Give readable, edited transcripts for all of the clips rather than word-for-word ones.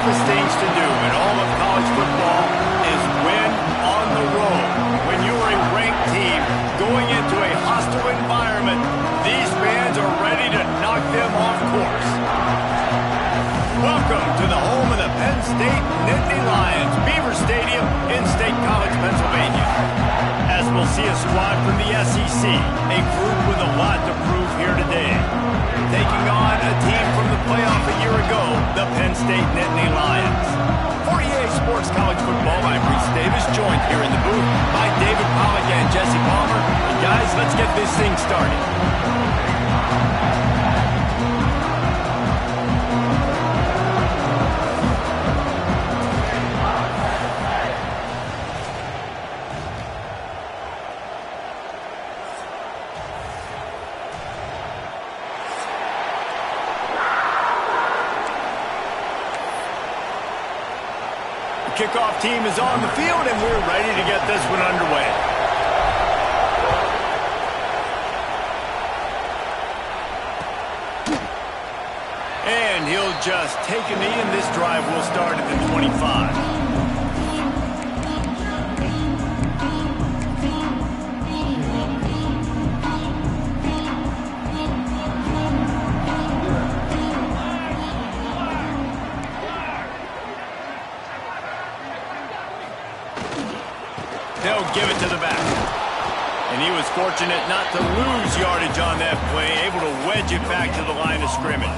toughest things to do in all of college football is win on the road. When you're a ranked team going into a hostile environment, these fans are ready to knock them off course. Welcome to the home of the Penn State Nittany Lions, Beaver Stadium in State College, Pennsylvania. As we'll see a squad from the SEC, a group with a lot to prove here today. Taking on a team from the playoff a year ago, the Penn State Nittany Lions. For EA Sports College Football, I'm Reese Davis, joined here in the booth by David Pollack and Jesse Palmer. And guys, let's get this thing started. Kickoff team is on the field, and we're ready to get this one underway. And he'll just take a knee, and this drive will start at the 25. They'll give it to the back. And he was fortunate not to lose yardage on that play, able to wedge it back to the line of scrimmage.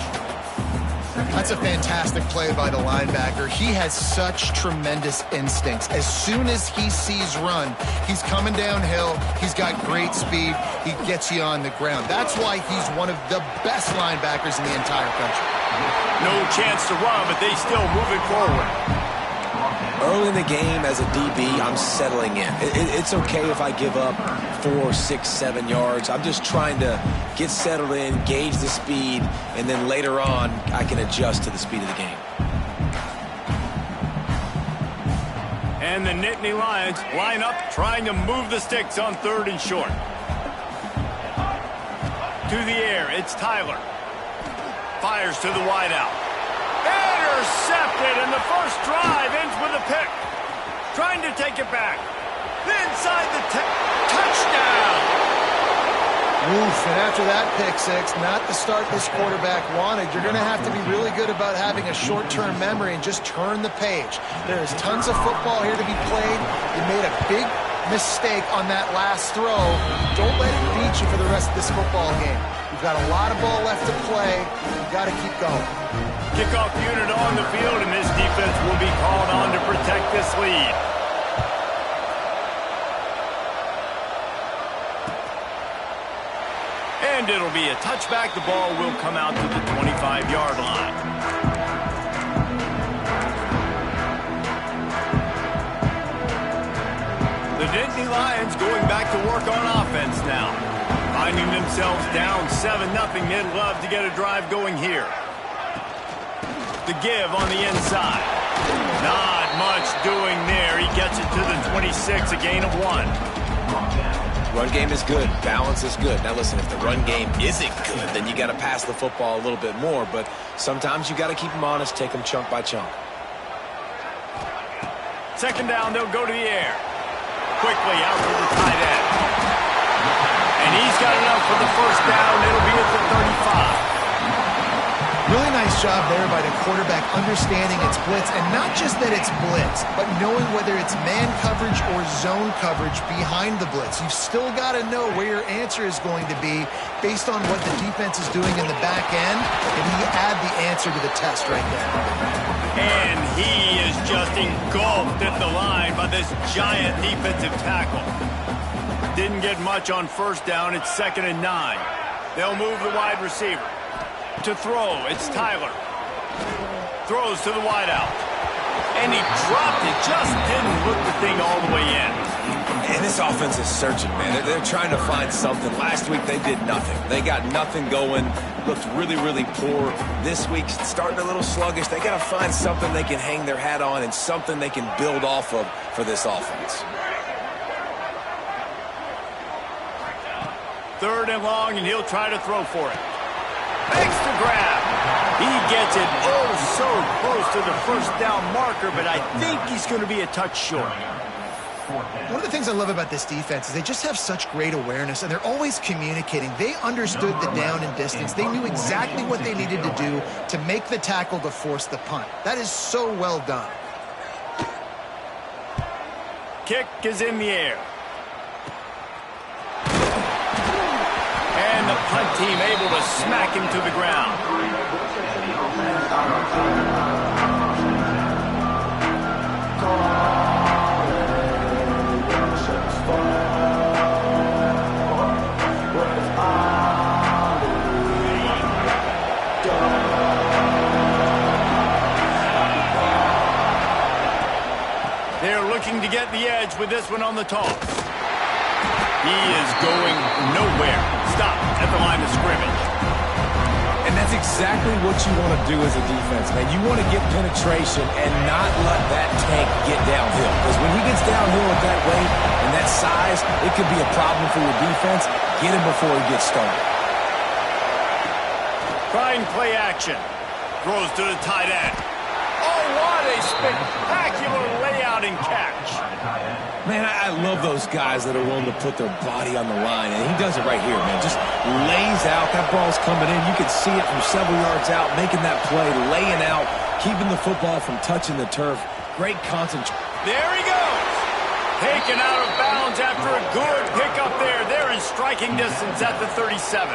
That's a fantastic play by the linebacker. He has such tremendous instincts. As soon as he sees run, he's coming downhill. He's got great speed. He gets you on the ground. That's why he's one of the best linebackers in the entire country. No chance to run, but they still move it forward. Early in the game, as a DB, I'm settling in. It's okay if I give up 4, 6, 7 yards. I'm just trying to get settled in, gauge the speed, and then later on, I can adjust to the speed of the game. And the Nittany Lions line up, trying to move the sticks on 3rd and short. To the air, it's Tyler. Fires to the wideout. Intercepted, and the first drive ends with a pick. Trying to take it back. Inside the touchdown. Oof, and after that pick six, not the start this quarterback wanted. You're going to have to be really good about having a short-term memory and just turn the page. There is tons of football here to be played. You made a big mistake on that last throw. Don't let it beat you for the rest of this football game. You've got a lot of ball left to play. You've got to keep going. Kickoff unit on the field, and this defense will be called on to protect this lead. And it'll be a touchback. The ball will come out to the 25-yard line. The Nittany Lions going back to work on offense now. Finding themselves down 7-0, they'd love to get a drive going here. The give on the inside. Not much doing there. He gets it to the 26, a gain of 1. Run game is good. Balance is good. Now listen, if the run game isn't good, then you got to pass the football a little bit more. But sometimes you got to keep them honest, take them chunk by chunk. 2nd down, they'll go to the air. Quickly out to the tight end. And he's got enough for the first down. It'll be at the 35. Really nice job there by the quarterback understanding it's blitz, and not just that it's blitz, but knowing whether it's man coverage or zone coverage behind the blitz. You've still got to know where your answer is going to be based on what the defense is doing in the back end, and he add the answer to the test right there. And he is just engulfed at the line by this giant defensive tackle. Didn't get much on 1st down. It's 2nd and 9. They'll move the wide receiver. To throw, it's Tyler. Throws to the wideout. And he dropped it. Just didn't look the thing all the way in. And this offense is searching, man. They're trying to find something. Last week, they did nothing. They got nothing going. Looked really, really poor. This week, starting a little sluggish. They got to find something they can hang their hat on and something they can build off of for this offense. 3rd and long, and he'll try to throw for it. Makes the grab. He gets it oh so close to the first down marker, but I think he's going to be a touch short. One of the things I love about this defense is they just have such great awareness, and they're always communicating. They understood the down and distance. They knew exactly what they needed to do to make the tackle to force the punt. That is so well done. Kick is in the air. And the punt team able to smack him to the ground. They're looking to get the edge with this one on the toss. He is going nowhere. Stop at the line of scrimmage. And that's exactly what you want to do as a defense, man. You want to get penetration and not let that tank get downhill. Because when he gets downhill at that weight and that size, it could be a problem for your defense. Get him before he gets started. Trying play action. Throws to the tight end. Oh, what a spectacular layout and catch. Man, I love those guys that are willing to put their body on the line, and he does it right here, man. Just lays out. That ball's coming in. You can see it from several yards out, making that play, laying out, keeping the football from touching the turf. Great concentration. There he goes. Taken out of bounds after a good pickup there. They're in striking distance at the 37.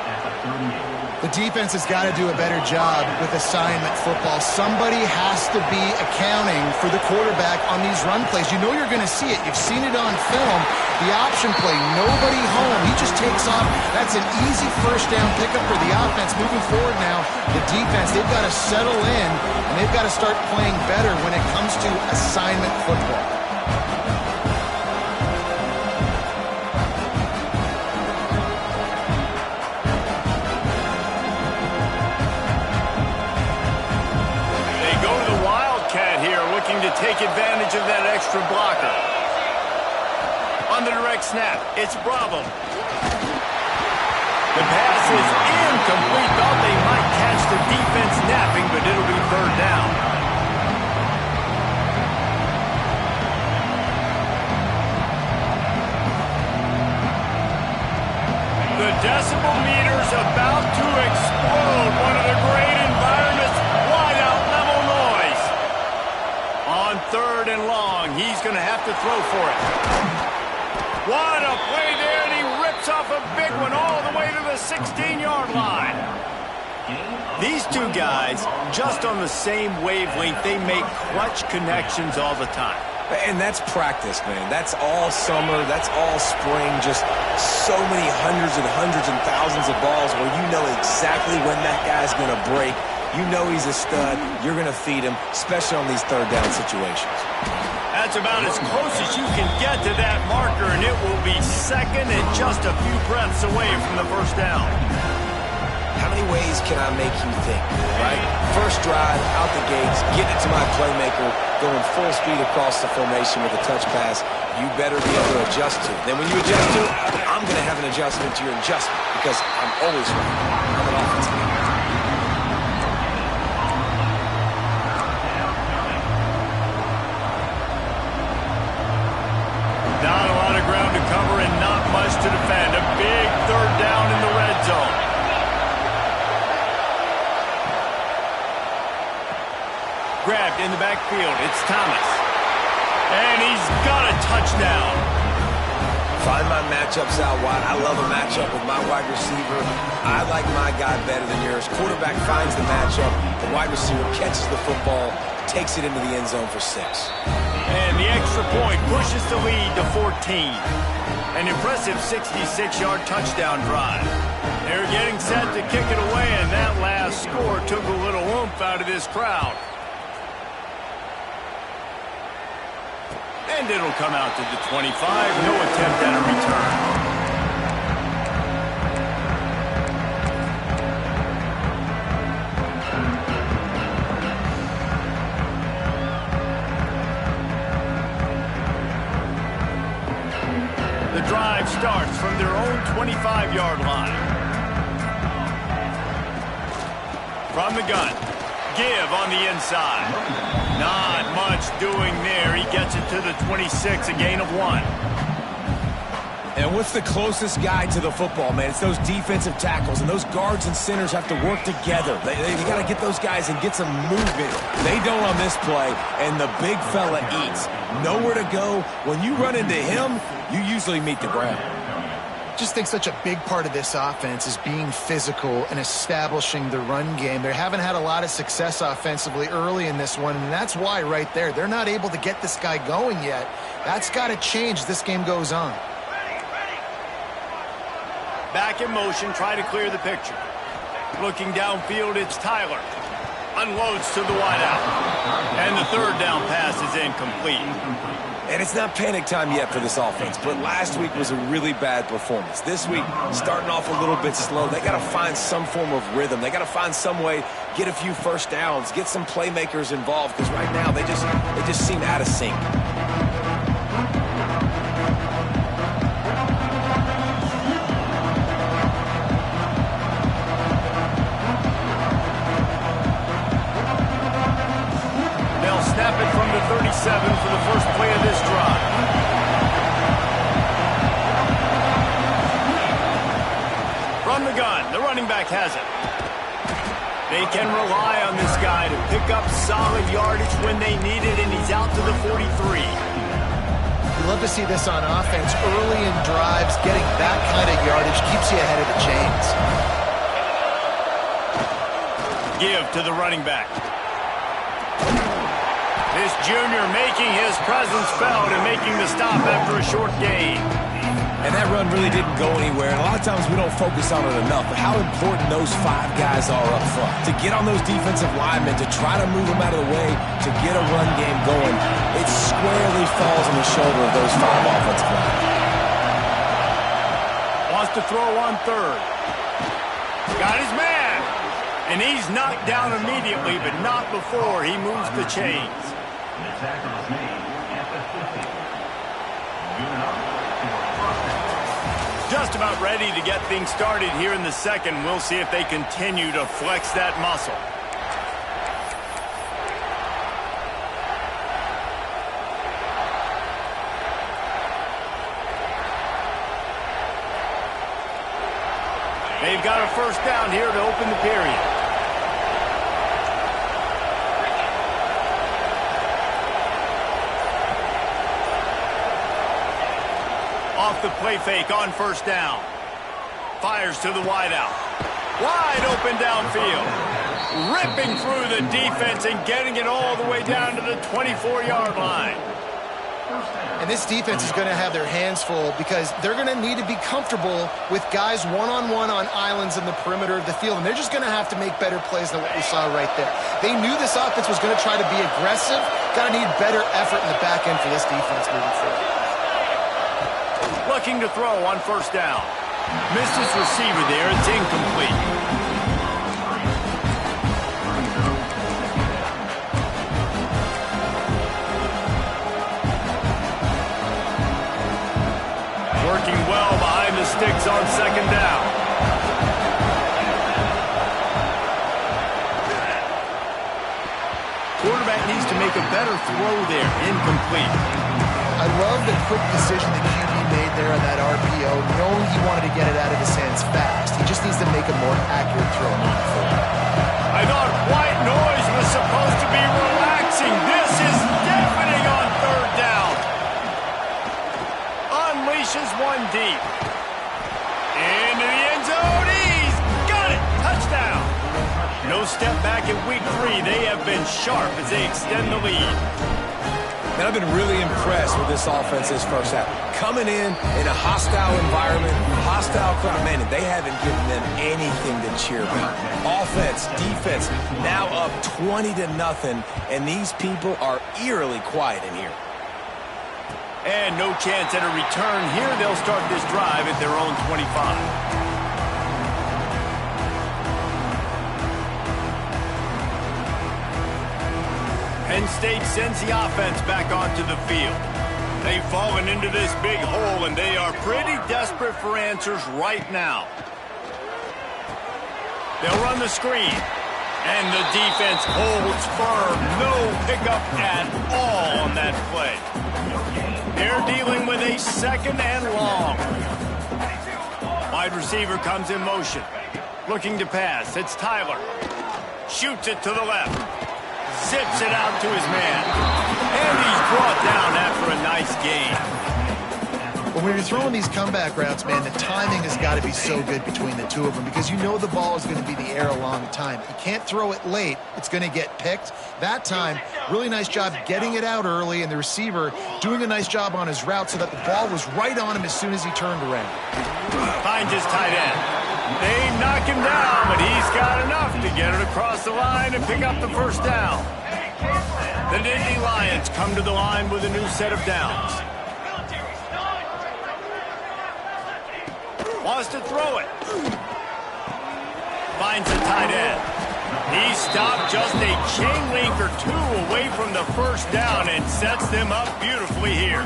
The defense has got to do a better job with assignment football. Somebody has to be accounting for the quarterback on these run plays. You know you're going to see it. You've seen it on film. The option play, nobody home. He just takes off. That's an easy first down pickup for the offense. Moving forward now, the defense, they've got to settle in, and they've got to start playing better when it comes to assignment football. To take advantage of that extra blocker. On the direct snap, it's Bravo. The pass is incomplete. Thought they might catch the defense napping, but it'll be third down. The decibel meter's about to explode. One of the great environments. Wide out level noise. On third and long, he's going to have to throw for it. What a play there, and he rips off a big one all the way to the 16-yard line. These two guys, just on the same wavelength, they make clutch connections all the time. And that's practice, man. That's all summer. That's all spring. Just so many hundreds and thousands of balls where you know exactly when that guy's going to break. You know he's a stud. You're going to feed him, especially on these third down situations. That's about as close as you can get to that marker, and it will be second and just a few breaths away from the first down. How many ways can I make you think, right? First drive, out the gates, getting it to my playmaker, going full speed across the formation with a touch pass. You better be able to adjust to. Then when you adjust to it, I'm going to have an adjustment to your adjustment because I'm always right. I'm an offensive guy. Not a lot of ground to cover and not much to defend. A big third down in the red zone. Grabbed in the backfield. It's Thomas. And he's got a touchdown. Find my matchups out wide. I love a matchup with my wide receiver. I like my guy better than yours. Quarterback finds the matchup. The wide receiver catches the football, takes it into the end zone for 6. And the extra point pushes the lead to 14. An impressive 66-yard touchdown drive. They're getting set to kick it away, and that last score took a little oomph out of this crowd. And it'll come out to the 25. No attempt at a return. The drive starts from their own 25-yard line. From the gun. Give on the inside. Not much doing there. He gets it to the 26, a gain of 1. And what's the closest guy to the football, man? It's those defensive tackles, and those guards and centers have to work together. They got to get those guys and get some movement. They don't on this play, and the big fella eats. Nowhere to go. When you run into him, you usually meet the ground. Just think such a big part of this offense is being physical and establishing the run game. They haven't had a lot of success offensively early in this one, and that's why right there, they're not able to get this guy going yet. That's got to change as this game goes on. Back in motion, try to clear the picture. Looking downfield, it's Tyler. Unloads to the wideout. And the third down pass is incomplete. And it's not panic time yet for this offense, but last week was a really bad performance. This week, starting off a little bit slow. They got to find some form of rhythm. They got to find some way, get a few first downs, get some playmakers involved, because right now they just seem out of sync. Snap it from the 37 for the first play of this drive. From the gun, the running back has it. They can rely on this guy to pick up solid yardage when they need it, and he's out to the 43. You love to see this on offense. Early in drives, getting that kind of yardage keeps you ahead of the chains. Give to the running back. This junior making his presence felt and making the stop after a short gain. And that run really didn't go anywhere. And a lot of times we don't focus on it enough, but how important those 5 guys are up front. To get on those defensive linemen, to try to move them out of the way, to get a run game going, it squarely falls on the shoulder of those 5 offensive linemen. Wants to throw on third. Got his man. And he's knocked down immediately, but not before he moves the chains. Just about ready to get things started here in the second. We'll see if they continue to flex that muscle. They've got a first down here to open the period. Off the play fake on first down. Fires to the wideout. Wide open downfield. Ripping through the defense and getting it all the way down to the 24-yard line. And this defense is going to have their hands full because they're going to need to be comfortable with guys one-on-one on islands in the perimeter of the field. And they're just going to have to make better plays than what we saw right there. They knew this offense was going to try to be aggressive. Got to need better effort in the back end for this defense moving forward. Looking to throw on first down. Missed his receiver there. It's incomplete. Working well behind the sticks on second down. Quarterback needs to make a better throw there. Incomplete. I love the quick decision that QB made there on that RPO, knowing he wanted to get it out of his hands fast. He just needs to make a more accurate throw moving forward. I thought white noise was supposed to be relaxing. This is deafening on third down. Unleashes one deep. Into the end zone. He's got it. Touchdown. No step back in week 3. They have been sharp as they extend the lead. And I've been really impressed with this offense this first half. Coming in a hostile environment, hostile crowd, man, and they haven't given them anything to cheer about. Offense, defense, now up 20-0, and these people are eerily quiet in here. And no chance at a return here. They'll start this drive at their own 25. Penn State sends the offense back onto the field. They've fallen into this big hole, and they are pretty desperate for answers right now. They'll run the screen. And the defense holds firm. No pickup at all on that play. They're dealing with a second and long. Wide receiver comes in motion. Looking to pass. It's Tyler. Shoots it to the left. Zips it out to his man. And he's brought down after a nice gain. But when you're throwing these comeback routes, man, the timing has got to be so good between the two of them because you know the ball is going to be in the air a long time. You can't throw it late. It's going to get picked. That time, really nice job getting it out early, and the receiver doing a nice job on his route so that the ball was right on him as soon as he turned around. Finds his tight end. They knock him down, but he's got enough to get it across the line and pick up the first down. The Nittany Lions come to the line with a new set of downs. Wants to throw it. Finds a tight end. He stopped just a chain link or two away from the first down and sets them up beautifully here.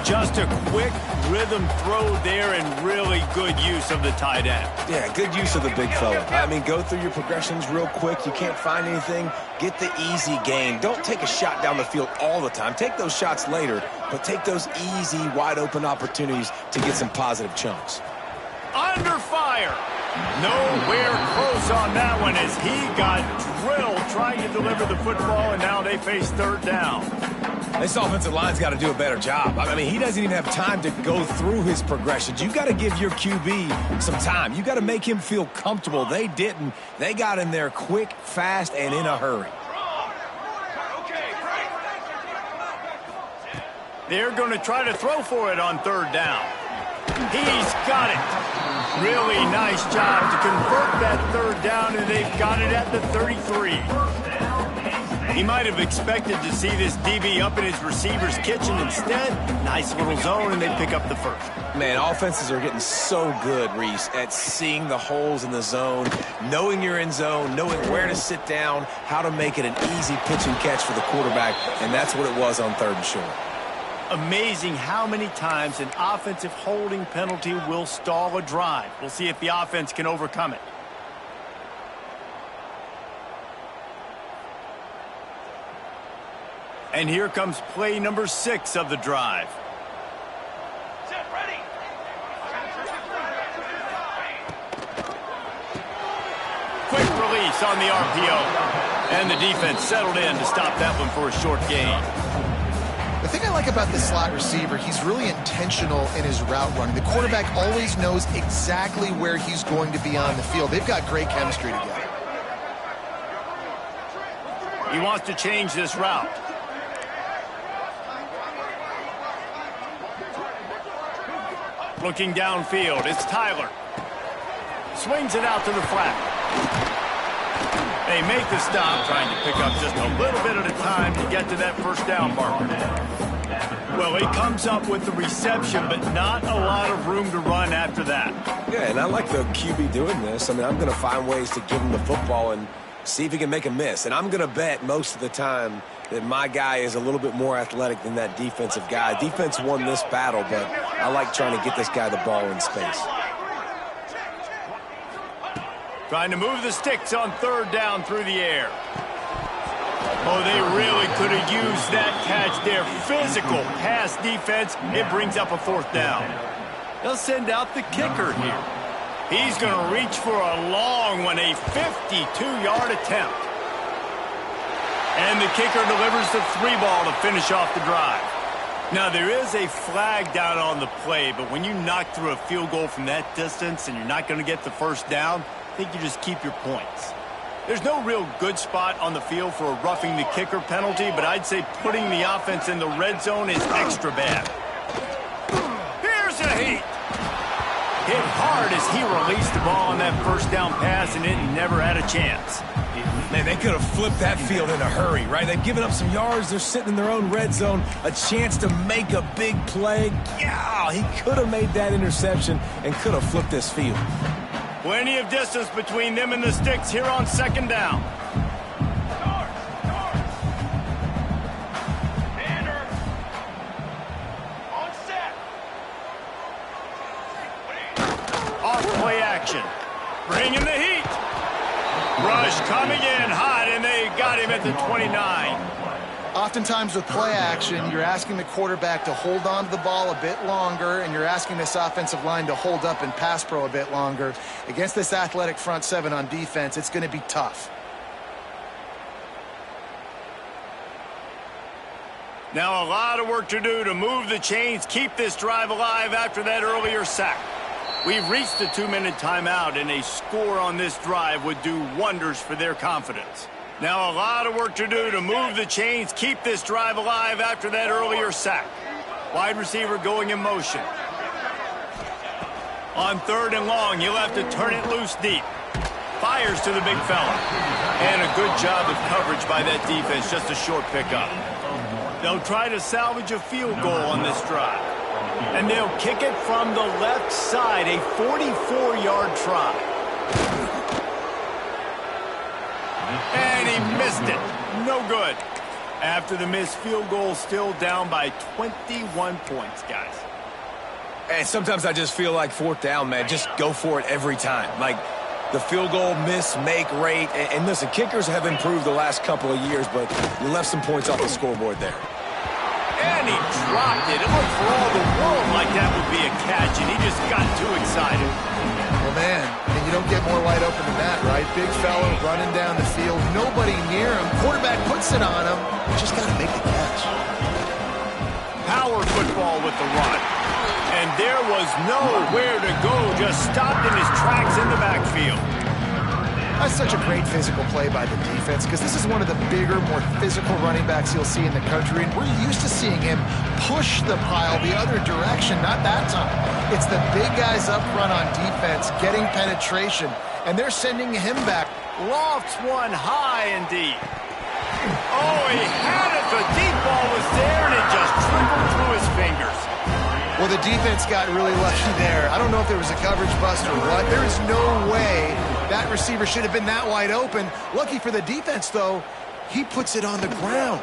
Just a quick rhythm throw there and really good use of the tight end. Yeah, good use of the big fella. I mean, go through your progressions real quick. You can't find anything. Get the easy gain. Don't take a shot down the field all the time. Take those shots later, but take those easy, wide-open opportunities to get some positive chunks. Under fire. Nowhere close on that one as he got drilled trying to deliver the football, and now they face third down. This offensive line's got to do a better job. I mean, he doesn't even have time to go through his progressions. You got to give your QB some time. You got to make him feel comfortable. They didn't. They got in there quick, fast, and in a hurry. They're going to try to throw for it on third down. He's got it. Really nice job to convert that third down, and they've got it at the 33. He might have expected to see this DB up in his receiver's kitchen. Instead, nice little zone, and they pick up the first. Man, offenses are getting so good, Reese, at seeing the holes in the zone, knowing you're in zone, knowing where to sit down, how to make it an easy pitch and catch for the quarterback, and that's what it was on third and short. Amazing how many times an offensive holding penalty will stall a drive. We'll see if the offense can overcome it. And here comes play number 6 of the drive. Set, ready. Quick release on the RPO. And the defense settled in to stop that one for a short gain. The thing I like about the slot receiver, he's really intentional in his route running. The quarterback always knows exactly where he's going to be on the field. They've got great chemistry together. He wants to change this route. Looking downfield, it's Tyler. Swings it out to the flat. They make the stop, trying to pick up just a little bit at a time to get to that first down marker. Well, he comes up with the reception, but not a lot of room to run after that. Yeah, and I like the QB doing this. I mean, I'm going to find ways to give him the football and see if he can make a miss. And I'm going to bet most of the time that my guy is a little bit more athletic than that defensive guy. Defense won this battle, but I like trying to get this guy the ball in space. Trying to move the sticks on third down through the air. Oh, they really could have used that catch there. Physical pass defense. It brings up a fourth down. They'll send out the kicker here. He's going to reach for a long one, a 52-yard attempt. And the kicker delivers the 3-ball to finish off the drive. Now, there is a flag down on the play, but when you knock through a field goal from that distance and you're not going to get the first down, I think you just keep your points. There's no real good spot on the field for a roughing the kicker penalty, but I'd say putting the offense in the red zone is extra bad. Here's a heat. Hit hard as he released the ball on that first down pass, and it never had a chance. Man, they could have flipped that field in a hurry, right? They've given up some yards. They're sitting in their own red zone. A chance to make a big play. Yeah, he could have made that interception and could have flipped this field. Plenty of distance between them and the sticks here on second down. Banner. On set. Off play action. Bringing the heat. Rush coming in hot, and they got him at the 29. Oftentimes with play action, you're asking the quarterback to hold on to the ball a bit longer, and you're asking this offensive line to hold up and pass pro a bit longer. Against this athletic front seven on defense, it's going to be tough. Now a lot of work to do to move the chains, keep this drive alive after that earlier sack. We've reached the 2-minute timeout, and a score on this drive would do wonders for their confidence. Now a lot of work to do to move the chains, keep this drive alive after that earlier sack. Wide receiver going in motion. On 3rd and long, he'll have to turn it loose deep. Fires to the big fella. And a good job of coverage by that defense, just a short pickup. They'll try to salvage a field goal on this drive. And they'll kick it from the left side, a 44-yard try. And he missed it. No good. After the missed field goal, still down by 21 points, guys. And sometimes I just feel like 4th down, man. Just go for it every time. Like the field goal miss-make rate. And listen, kickers have improved the last couple of years, but you left some points off the scoreboard there. And he dropped it. It looked for all the world like that would be a catch, and he just got too excited. Well, man, and you don't get more wide open than that, right? Big fella running down the field, nobody near him. Quarterback puts it on him. You just got to make the catch. Power football with the run. And there was nowhere to go, just stopped in his tracks in the backfield. That's such a great physical play by the defense because this is one of the bigger, more physical running backs you'll see in the country, and we're used to seeing him push the pile the other direction, not that time. It's the big guys up front on defense getting penetration, and they're sending him back. Lofts one high and deep. Oh, he had it. The deep ball was there, and it just trickled through his fingers. Well, the defense got really lucky there. I don't know if there was a coverage bust or what. There is no way that receiver should have been that wide open. Lucky for the defense, though, he puts it on the ground.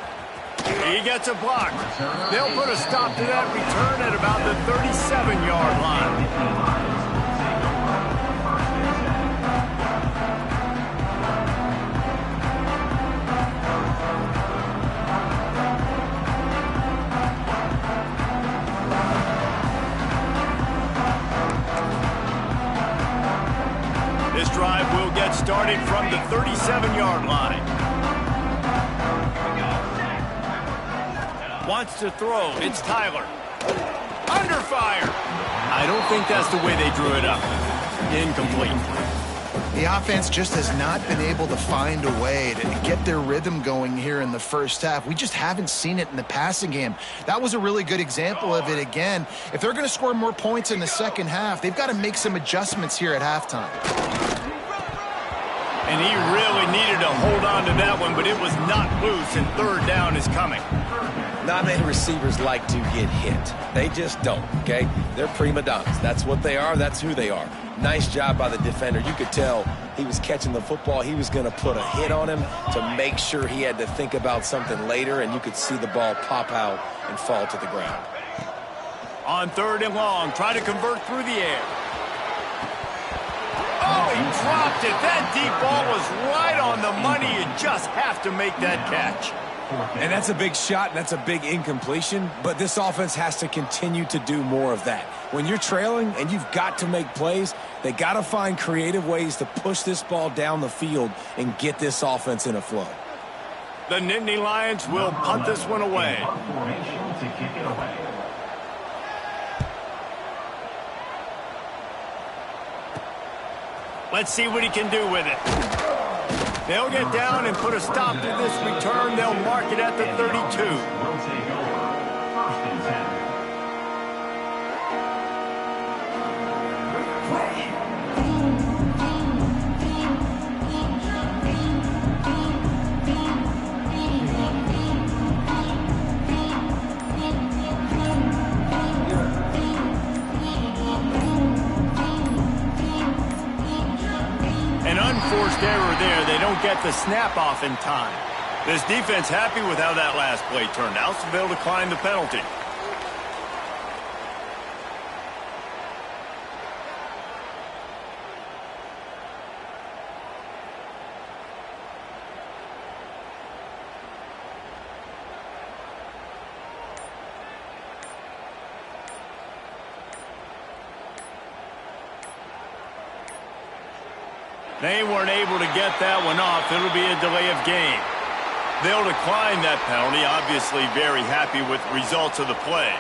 He gets a block. They'll put a stop to that return at about the 37-yard line. This drive will get started from the 37-yard line. Wants to throw. It's Tyler. Under fire. I don't think that's the way they drew it up. Incomplete. The offense just has not been able to find a way to get their rhythm going here in the first half. We just haven't seen it in the passing game. That was a really good example of it again. If they're going to score more points in the second half, they've got to make some adjustments here at halftime. And he really needed to hold on to that one, but it was not loose, and 3rd down is coming. Not many receivers like to get hit. They just don't, okay? They're prima donnas. That's what they are. That's who they are. Nice job by the defender. You could tell he was catching the football. He was going to put a hit on him to make sure he had to think about something later, and you could see the ball pop out and fall to the ground. On 3rd and long, try to convert through the air. Oh, he dropped it. That deep ball was right on the money. You just have to make that catch. And that's a big shot, and that's a big incompletion, but this offense has to continue to do more of that. When you're trailing and you've got to make plays, they got to find creative ways to push this ball down the field and get this offense in a flow. The Nittany Lions will punt this one away. Let's see what he can do with it. They'll get down and put a stop to this return. They'll mark it at the 32. An unforced error there. They don't get the snap off in time. This defense happy with how that last play turned out, so they'll decline the penalty. They weren't able to get that one off. It'll be a delay of game. They'll decline that penalty, obviously very happy with the results of the play.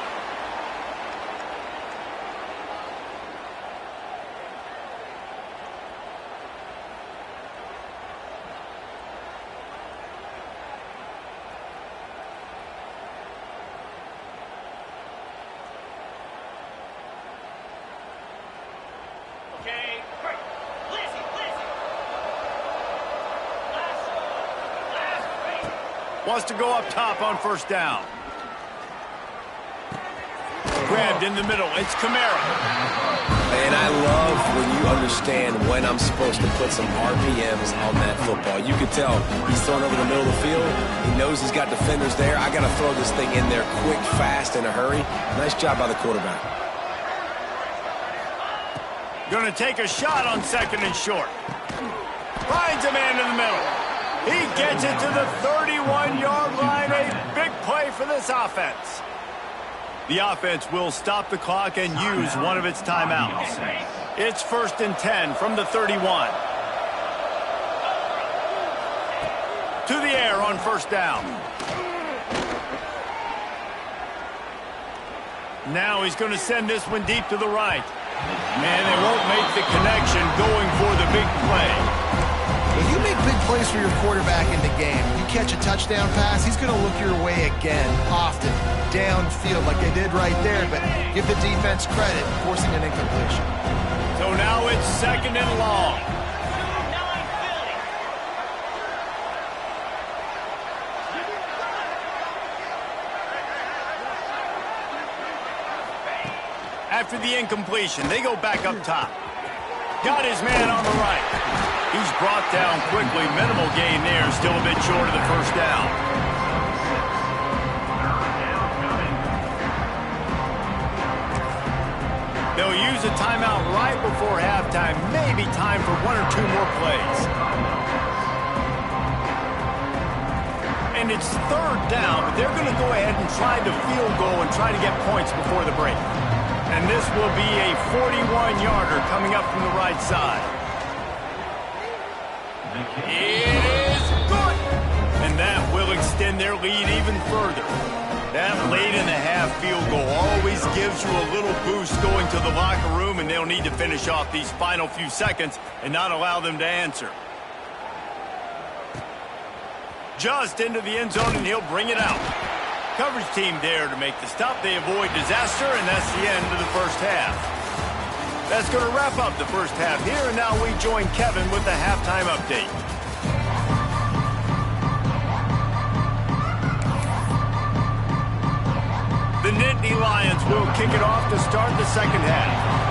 Okay, break. Listen. Last break. Wants to go up top on first down. Grabbed in the middle. It's Kamara. And I love when you understand when I'm supposed to put some RPMs on that football. You can tell he's throwing over the middle of the field. He knows he's got defenders there. I got to throw this thing in there quick, fast, in a hurry. Nice job by the quarterback. Going to take a shot on second and short. Finds a man in the middle. He gets it to the 31-yard line. A big play for this offense. The offense will stop the clock and use one of its timeouts. It's 1st and 10 from the 31. To the air on first down. Now he's going to send this one deep to the right. And they won't make the connection going for the big play. When you make big plays for your quarterback in the game, you catch a touchdown pass, he's going to look your way again, often, downfield like they did right there, but give the defense credit, forcing an incompletion. So now it's 2nd and long. 2-9 Philly. After the incompletion, they go back up top. Got his man on the right. He's brought down quickly. Minimal gain there. Still a bit short of the first down. They'll use a timeout right before halftime. Maybe time for 1 or 2 more plays. And it's 3rd down, but they're going to go ahead and try the field goal and try to get points before the break. And this will be a 41-yarder coming up from the right side. It is good! And that will extend their lead even further. That late-in-the-half field goal always gives you a little boost going to the locker room, and they'll need to finish off these final few seconds and not allow them to answer. Just into the end zone, and he'll bring it out. Coverage team there to make the stop. They avoid disaster, and that's the end of the first half. That's going to wrap up the first half here, and now we join Kevin with the halftime update. The Nittany Lions will kick it off to start the second half.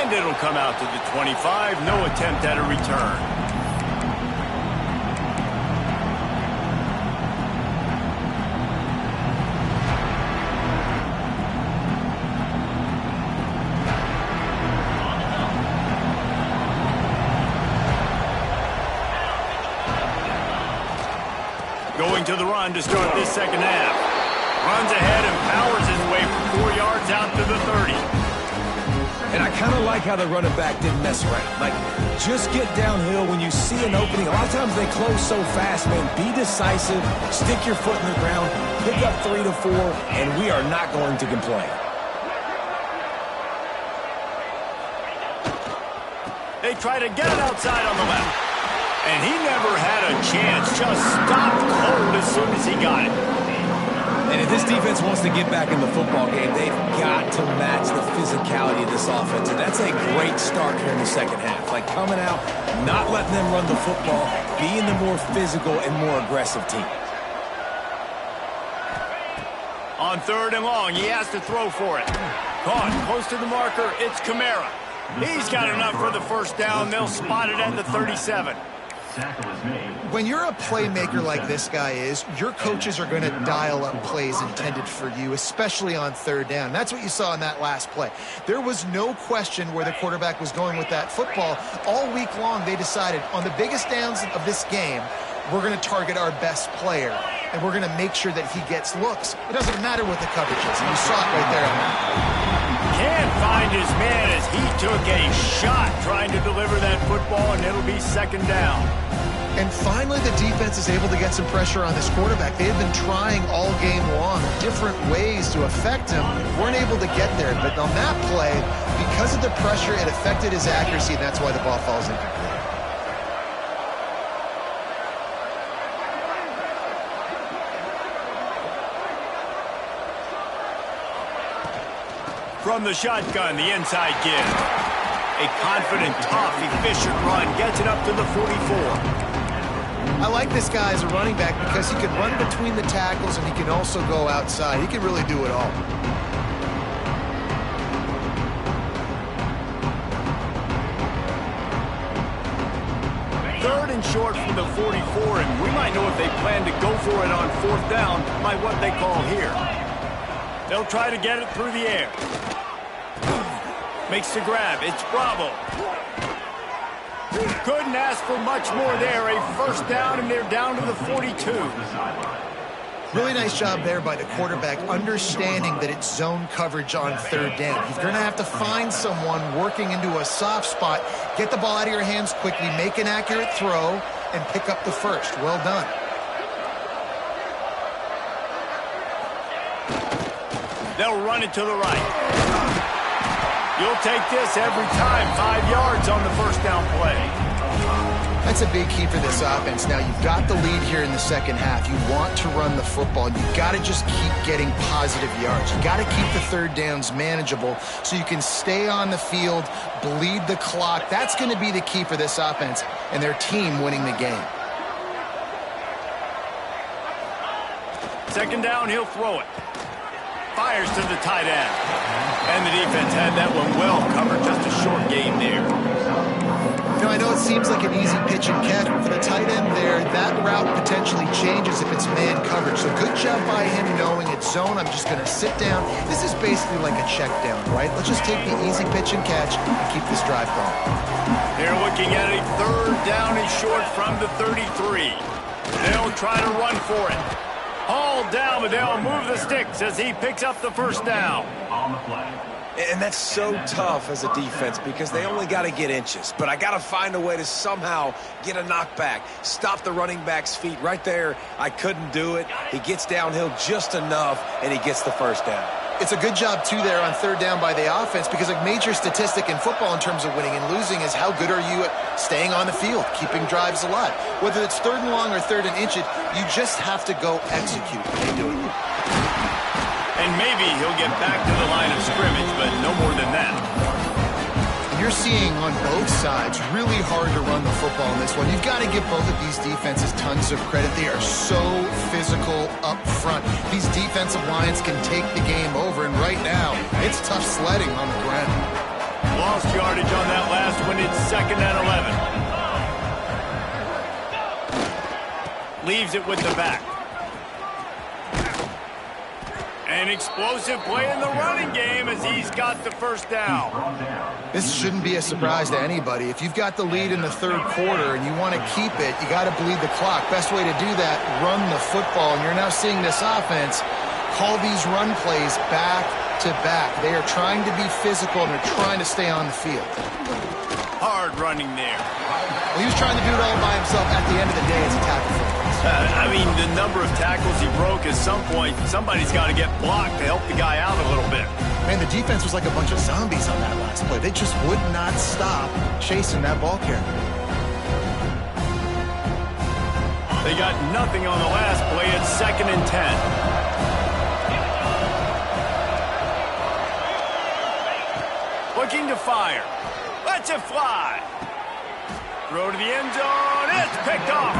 And it'll come out to the 25. No attempt at a return. Going to the run to start this second half. Runs ahead and powers his way for 4 yards out to the 30. And I kind of like how the running back didn't mess around. Like, just get downhill when you see an opening. A lot of times they close so fast, man. Be decisive, stick your foot in the ground, pick up 3 to 4, and we are not going to complain. They try to get it outside on the left. And he never had a chance, just stopped cold as soon as he got it. And if this defense wants to get back in the football game, they've got to match the physicality of this offense. And that's a great start here in the second half. Like coming out, not letting them run the football, being the more physical and more aggressive team. On 3rd and long, he has to throw for it. Caught close to the marker, it's Kamara. He's got enough for the first down. They'll spot it at the 37. When you're a playmaker like this guy is, your coaches are going to dial up plays intended for you, especially on 3rd down. That's what you saw in that last play. There was no question where the quarterback was going with that football. All week long, they decided on the biggest downs of this game, we're going to target our best player. and we're going to make sure that he gets looks. It doesn't matter what the coverage is, and you saw it right there on that. Can't find his man as he took a shot trying to deliver that football, and it'll be second down. And finally, the defense is able to get some pressure on this quarterback. They've been trying all game long different ways to affect him. Weren't able to get there, but on that play, because of the pressure, it affected his accuracy, and that's why the ball falls incomplete. From the shotgun, the inside give. A confident, tough, efficient run gets it up to the 44. I like this guy as a running back because he can run between the tackles and he can also go outside. He can really do it all. Third and short from the 44, and we might know if they plan to go for it on fourth down by what they call here. They'll try to get it through the air. Makes the grab. It's Bravo. Couldn't ask for much more there. A first down, and they're down to the 42. Really nice job there by the quarterback, understanding that it's zone coverage on third down. You're going to have to find someone working into a soft spot, get the ball out of your hands quickly, make an accurate throw, and pick up the first. Well done. They'll run it to the right. You'll take this every time. 5 yards on the first down play. That's a big key for this offense. Now, you've got the lead here in the second half. You want to run the football. You've got to just keep getting positive yards. You've got to keep the third downs manageable so you can stay on the field, bleed the clock. That's going to be the key for this offense and their team winning the game. Second down, he'll throw it. Fires to the tight end. And the defense had that one well covered. Just a short game there. You know, I know it seems like an easy pitch and catch, but for the tight end there, that route potentially changes if it's man coverage. So good job by him knowing it's zone. I'm just going to sit down. This is basically like a check down, right? Let's just take the easy pitch and catch and keep this drive going. They're looking at a third down and short from the 33. They'll try to run for it. Hauled down, but they'll move the sticks as he picks up the first down. On the play. And that's so tough as a defense because they only got to get inches. But I got to find a way to somehow get a knockback, stop the running back's feet. Right there, I couldn't do it. He gets downhill just enough, and he gets the first down. It's a good job, too, there on third down by the offense because a major statistic in football in terms of winning and losing is how good are you at staying on the field, keeping drives alive. Whether it's third and long or third and inch it, you just have to go execute. They do it. And maybe he'll get back to the line of scrimmage, but no more than that. You're seeing on both sides really hard to run the football in this one. You've got to give both of these defenses tons of credit. They are so physical up front. These defensive lines can take the game over, and right now, it's tough sledding on the ground. Lost yardage on that last one. It's second and 11. Leaves it with the back. An explosive play in the running game as he's got the first down. This shouldn't be a surprise to anybody. If you've got the lead in the third quarter and you want to keep it, you got to bleed the clock. Best way to do that, run the football. And you're now seeing this offense call these run plays back to back. They are trying to be physical and they're trying to stay on the field. Hard running there. Well, he was trying to do it all by himself. At the end of the day, it's a tackle for him. I mean, the number of tackles he broke at some point, somebody's got to get blocked to help the guy out a little bit. Man, the defense was like a bunch of zombies on that last play. They just would not stop chasing that ball carrier. They got nothing on the last play. It's second and 10. Looking to fire. Lets it fly. Throw to the end zone. It's picked off.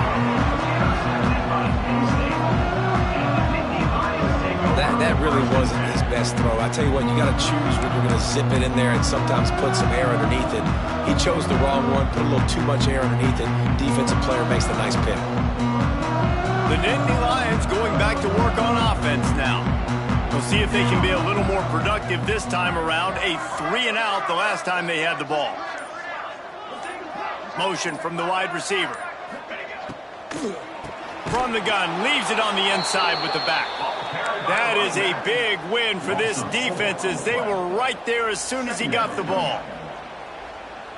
That really wasn't his best throw. I tell you what, you got to choose when you're going to zip it in there and sometimes put some air underneath it. He chose the wrong one, put a little too much air underneath it. Defensive player makes the nice pick. The Nittany Lions going back to work on offense now. We'll see if they can be a little more productive this time around. A 3-and-out the last time they had the ball. Motion from the wide receiver. From the gun, leaves it on the inside with the back. That is a big win for this defense as they were right there as soon as he got the ball.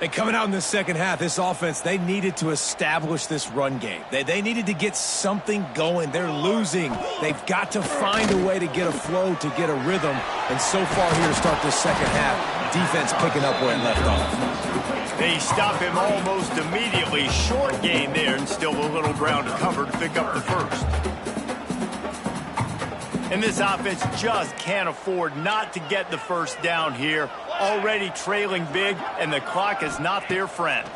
And coming out in the second half, this offense, they needed to establish this run game. They needed to get something going. They're losing. They've got to find a way to get a flow, to get a rhythm. And so far here to start this second half, defense picking up where it left off. They stop him almost immediately. Short gain there and still a little ground to cover to pick up the first. And this offense just can't afford not to get the first down here. Already trailing big, and the clock is not their friend.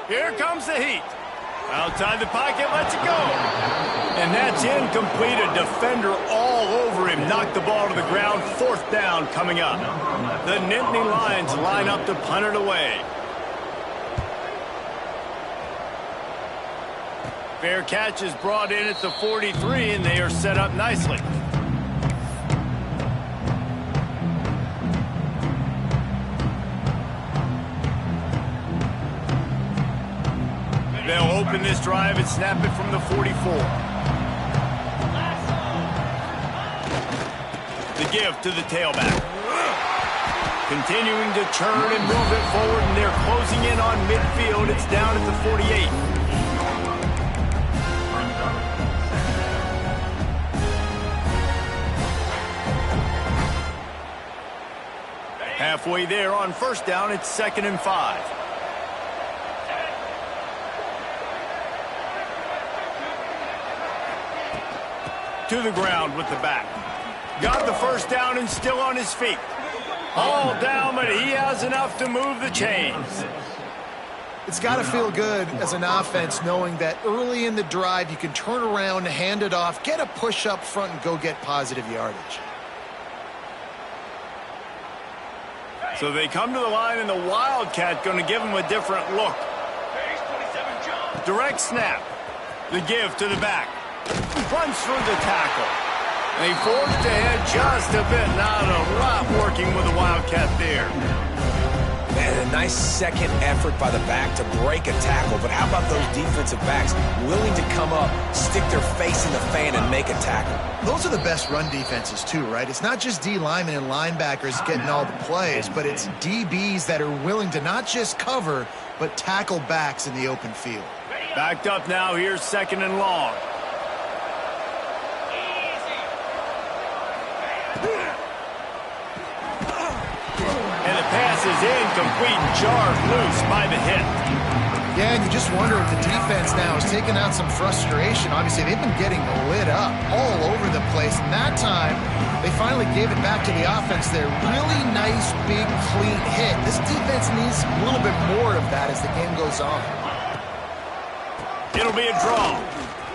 Here comes the heat. Outside the pocket, lets it go. And that's incomplete. A defender all over him. Knocked the ball to the ground. Fourth down coming up. The Nittany Lions line up to punt it away. Fair catch is brought in at the 43, and they are set up nicely. They'll open this drive and snap it from the 44. The give to the tailback. Continuing to turn and move it forward, and they're closing in on midfield. It's down at the 48. Halfway there on first down, it's 2nd and 5. To the ground with the back. Got the first down and still on his feet. All down, but he has enough to move the chains. It's got to feel good as an offense knowing that early in the drive you can turn around, hand it off, get a push up front, and go get positive yardage. So they come to the line, and the Wildcat going to give him a different look. Direct snap. The give to the back. Runs through the tackle. They forged ahead just a bit. Not a lot working with the Wildcat there. Man, a nice second effort by the back to break a tackle. But how about those defensive backs willing to come up, stick their face in the fan, and make a tackle? Those are the best run defenses too, right? It's not just D linemen and linebackers getting all the plays, but it's DBs that are willing to not just cover, but tackle backs in the open field. Backed up now. Here's 2nd and long. And the pass is incomplete and jarred loose by the hit. Yeah, and you just wonder if the defense now is taking out some frustration. Obviously, they've been getting lit up all over the place. And that time, they finally gave it back to the offense there. Really nice, big, clean hit. This defense needs a little bit more of that as the game goes on. It'll be a draw.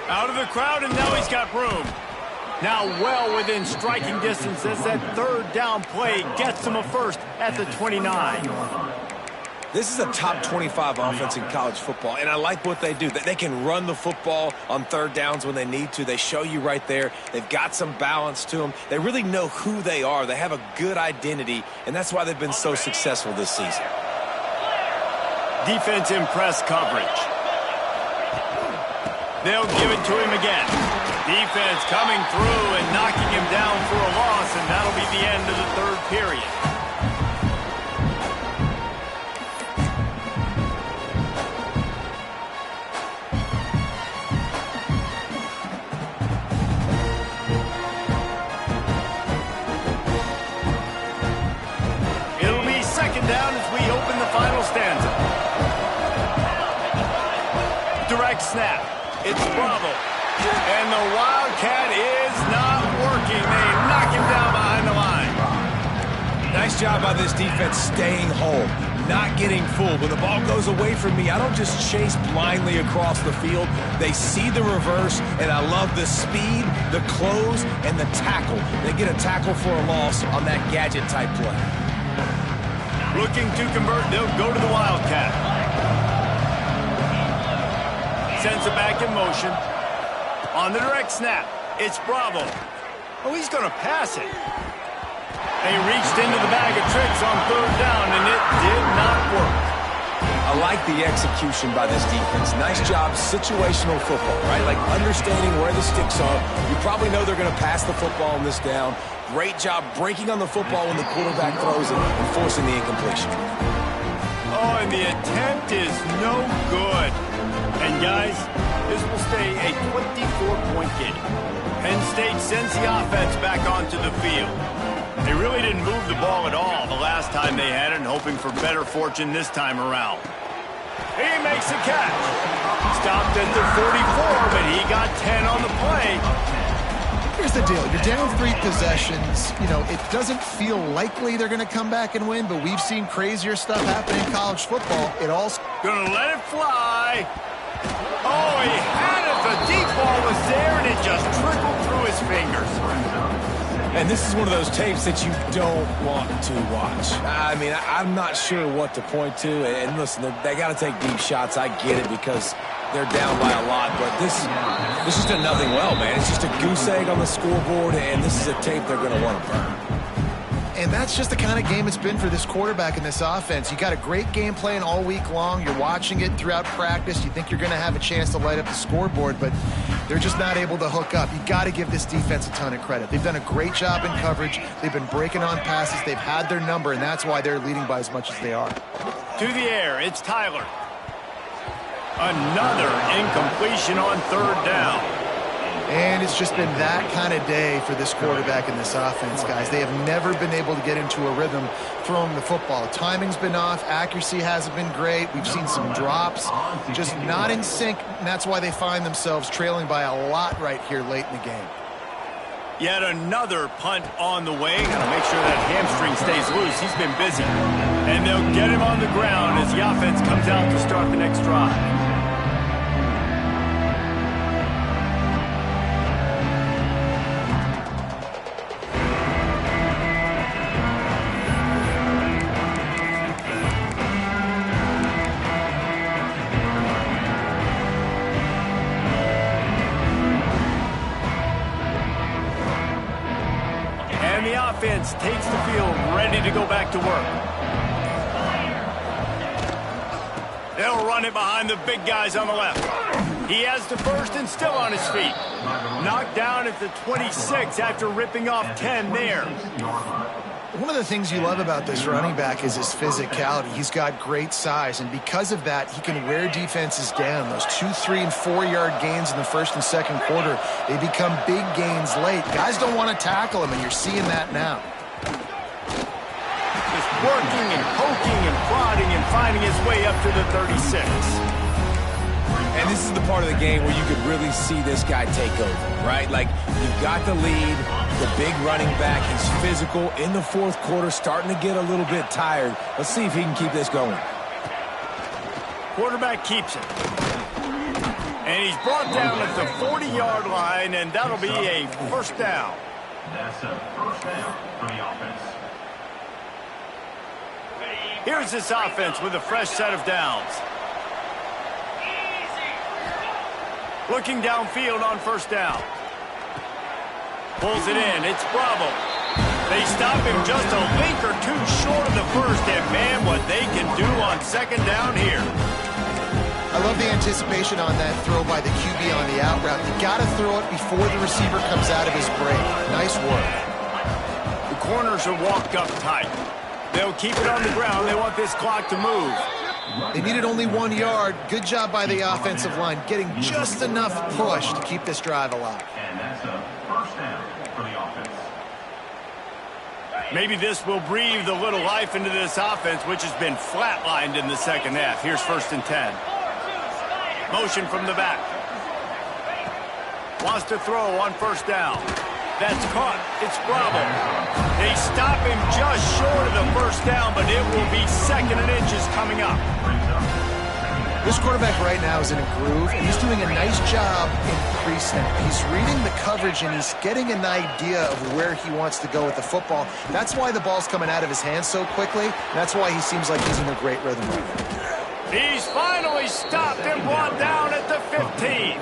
Out of the crowd, and now he's got room. Now well within striking distance as that 3rd down play gets him a first at the 29. This is a top 25 offense in college football, and I like what they do. They can run the football on 3rd downs when they need to. They show you right there. They've got some balance to them. They really know who they are. They have a good identity, and that's why they've been so successful this season. Defense in press coverage. They'll give it to him again. Defense coming through and knocking him down for a loss, and that'll be the end of the 3rd period. It'll be 2nd down as we open the final stanza. Direct snap. It's Bravo. And the Wildcat is not working. They knock him down behind the line. Nice job by this defense staying home, not getting fooled. When the ball goes away from me, I don't just chase blindly across the field. They see the reverse, and I love the speed, the close, and the tackle. They get a tackle for a loss on that gadget-type play. Looking to convert, they'll go to the Wildcat. Sends it back in motion. On the direct snap, it's Bravo. Oh, he's going to pass it. They reached into the bag of tricks on 3rd down, and it did not work. I like the execution by this defense. Nice job, situational football, right? Like understanding where the sticks are. You probably know they're going to pass the football on this down. Great job breaking on the football when the quarterback throws it and forcing the incompletion. Oh, and the attempt is no good. And guys, this will stay a 24-point game. Penn State sends the offense back onto the field. They really didn't move the ball at all the last time they had it, and hoping for better fortune this time around. He makes the catch. Stopped at the 44, but he got 10 on the play. Here's the deal. You're down 3 possessions. You know, it doesn't feel likely they're going to come back and win, but we've seen crazier stuff happen in college football. It all... Gonna let it fly. Oh, he had it. The deep ball was there, and it just trickled through his fingers. And this is one of those tapes that you don't want to watch. I mean, I'm not sure what to point to. And listen, they got to take deep shots. I get it because they're down by a lot. But this is just a nothing well, man. It's just a goose egg on the scoreboard, and this is a tape they're going to want to burn. And that's just the kind of game it's been for this quarterback and this offense. You got a great game plan all week long. You're watching it throughout practice. You think you're going to have a chance to light up the scoreboard, but they're just not able to hook up. You got to give this defense a ton of credit. They've done a great job in coverage. They've been breaking on passes. They've had their number, and that's why they're leading by as much as they are. To the air, it's Tyler. Another incompletion on 3rd down. And it's just been that kind of day for this quarterback and this offense, guys. They have never been able to get into a rhythm throwing the football. Timing's been off. Accuracy hasn't been great. We've seen some drops, just not in sync, and that's why they find themselves trailing by a lot right here late in the game. Yet another punt on the way. Got to make sure that hamstring stays loose. He's been busy. And they'll get him on the ground as the offense comes out to start the next drive. Offense takes the field, ready to go back to work. They'll run it behind the big guys on the left. He has the first and still on his feet. Knocked down at the 26 after ripping off 10 there. One of the things you love about this running back is his physicality. He's got great size, and because of that, he can wear defenses down. Those 2-, 3-, and 4-yard gains in the first and second quarter, they become big gains late. Guys don't want to tackle him, and you're seeing that now. Just working and poking and prodding and finding his way up to the 36. And this is the part of the game where you could really see this guy take over, right? Like, you've got the lead, the big running back. He's physical in the 4th quarter, starting to get a little bit tired. Let's see if he can keep this going. Quarterback keeps it. And he's brought down at the 40-yard line, and that'll be a first down. That's a first down for the offense. Here's this offense with a fresh set of downs. Looking downfield on first down. Pulls it in. It's Bravo. They stop him just a link or two short of the first, and man, what they can do on second down here. I love the anticipation on that throw by the QB on the out route. You got to throw it before the receiver comes out of his break. Nice work. The corners are walked up tight. They'll keep it on the ground. They want this clock to move. They needed only 1 yard. Good job by the offensive line, getting just enough push to keep this drive alive. And that's a first down for the offense. Maybe this will breathe a little life into this offense, which has been flatlined in the second half. Here's 1st and 10. Motion from the back. Wants to throw on first down. That's caught. It's Bravo. They stop him just short of the first down, but it will be 2nd and inches coming up. This quarterback right now is in a groove, and he's doing a nice job in pre-snap. He's reading the coverage, and he's getting an idea of where he wants to go with the football. That's why the ball's coming out of his hands so quickly. That's why he seems like he's in a great rhythm right now. He's finally stopped and brought down at the 15.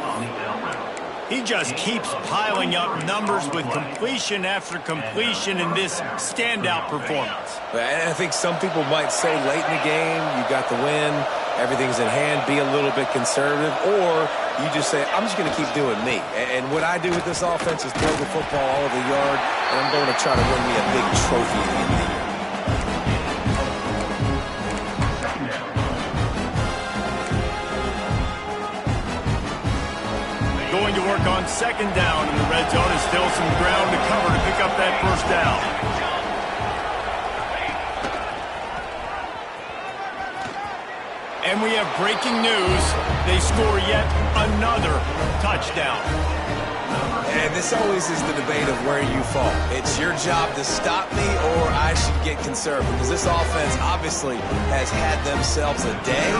He just keeps piling up numbers with completion after completion in this standout performance. And I think some people might say late in the game, you got the win. everything's in hand, be a little bit conservative, or you just say, I'm just going to keep doing me. And what I do with this offense is throw the football all over the yard, and I'm going to try to win me a big trophy at the end of the year. Going to work on second down in the red zone, and still some ground to cover to pick up that first down. And we have breaking news. They score yet another touchdown. And this always is the debate of where you fall. It's your job to stop me, or I should get conservative, because this offense obviously has had themselves a day,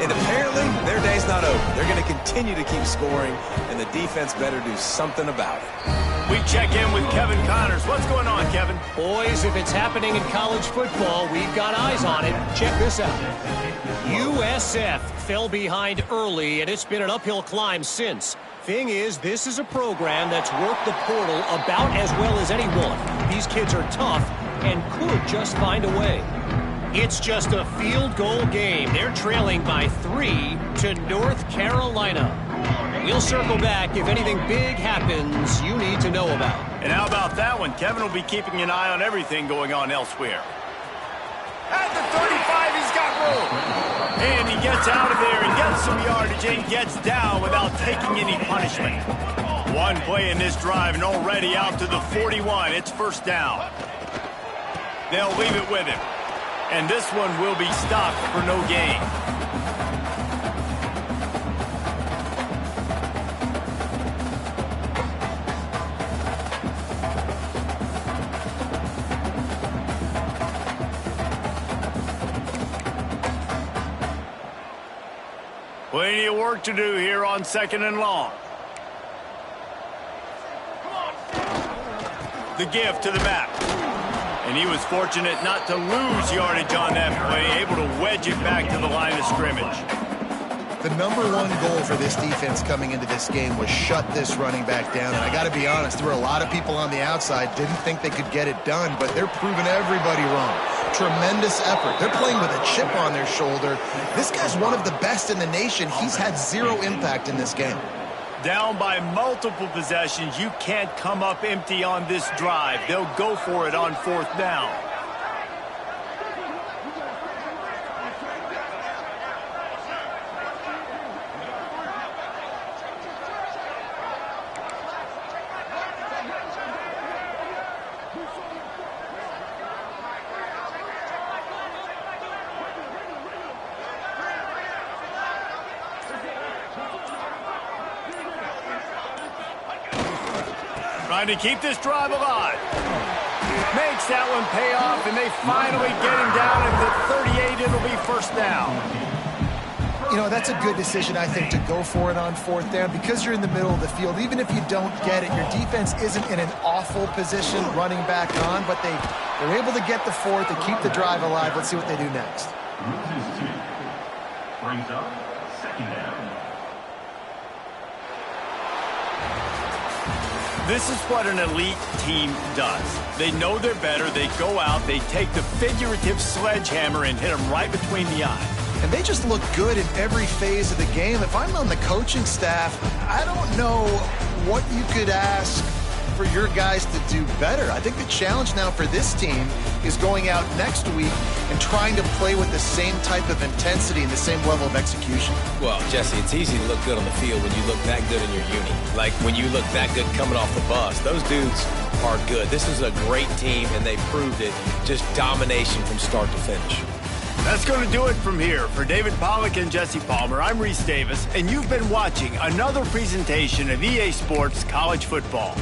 and apparently their day's not over. They're going to continue to keep scoring, and the defense better do something about it. We check in with Kevin Connors. What's going on, Kevin? Boys, if it's happening in college football, we've got eyes on it. Check this out. USF fell behind early, and it's been an uphill climb since. Thing is, this is a program that's worked the portal about as well as anyone. These kids are tough and could just find a way. It's just a field goal game. They're trailing by 3 to North Carolina. We'll circle back if anything big happens you need to know about. And how about that one? Kevin will be keeping an eye on everything going on elsewhere. At the 35, he's got room. And he gets out of there and gets some yardage and gets down without taking any punishment. One play in this drive and already out to the 41. It's first down. They'll leave it with him. And this one will be stopped for no gain. Plenty of work to do here on second and long. The give to the back. And he was fortunate not to lose yardage on that play, able to wedge it back to the line of scrimmage. The #1 goal for this defense coming into this game was shut this running back down. And I got to be honest, there were a lot of people on the outside didn't think they could get it done, but they're proving everybody wrong. Tremendous effort. They're playing with a chip on their shoulder. This guy's one of the best in the nation. He's had zero impact in this game. Down by multiple possessions, you can't come up empty on this drive. They'll go for it on fourth down. Trying to keep this drive alive. Makes that one pay off, and they finally get him down at the 38. It'll be first down. You know, that's a good decision, I think, to go for it on fourth down because you're in the middle of the field. Even if you don't get it, your defense isn't in an awful position running back on, but they're able to get the fourth and keep the drive alive. Let's see what they do next. Loses 2. Brings up second down. This is what an elite team does. They know they're better. They go out. They take the figurative sledgehammer and hit them right between the eyes. And they just look good in every phase of the game. If I'm on the coaching staff, I don't know what you could ask for your guys to do better. I think the challenge now for this team is going out next week and trying to play with the same type of intensity and the same level of execution. Well, Jesse, it's easy to look good on the field when you look that good in your uni. Like when you look that good coming off the bus. Those dudes are good. This is a great team, and they proved it. Just domination from start to finish. That's going to do it from here. For David Pollack and Jesse Palmer, I'm Reese Davis, and you've been watching another presentation of EA Sports College Football.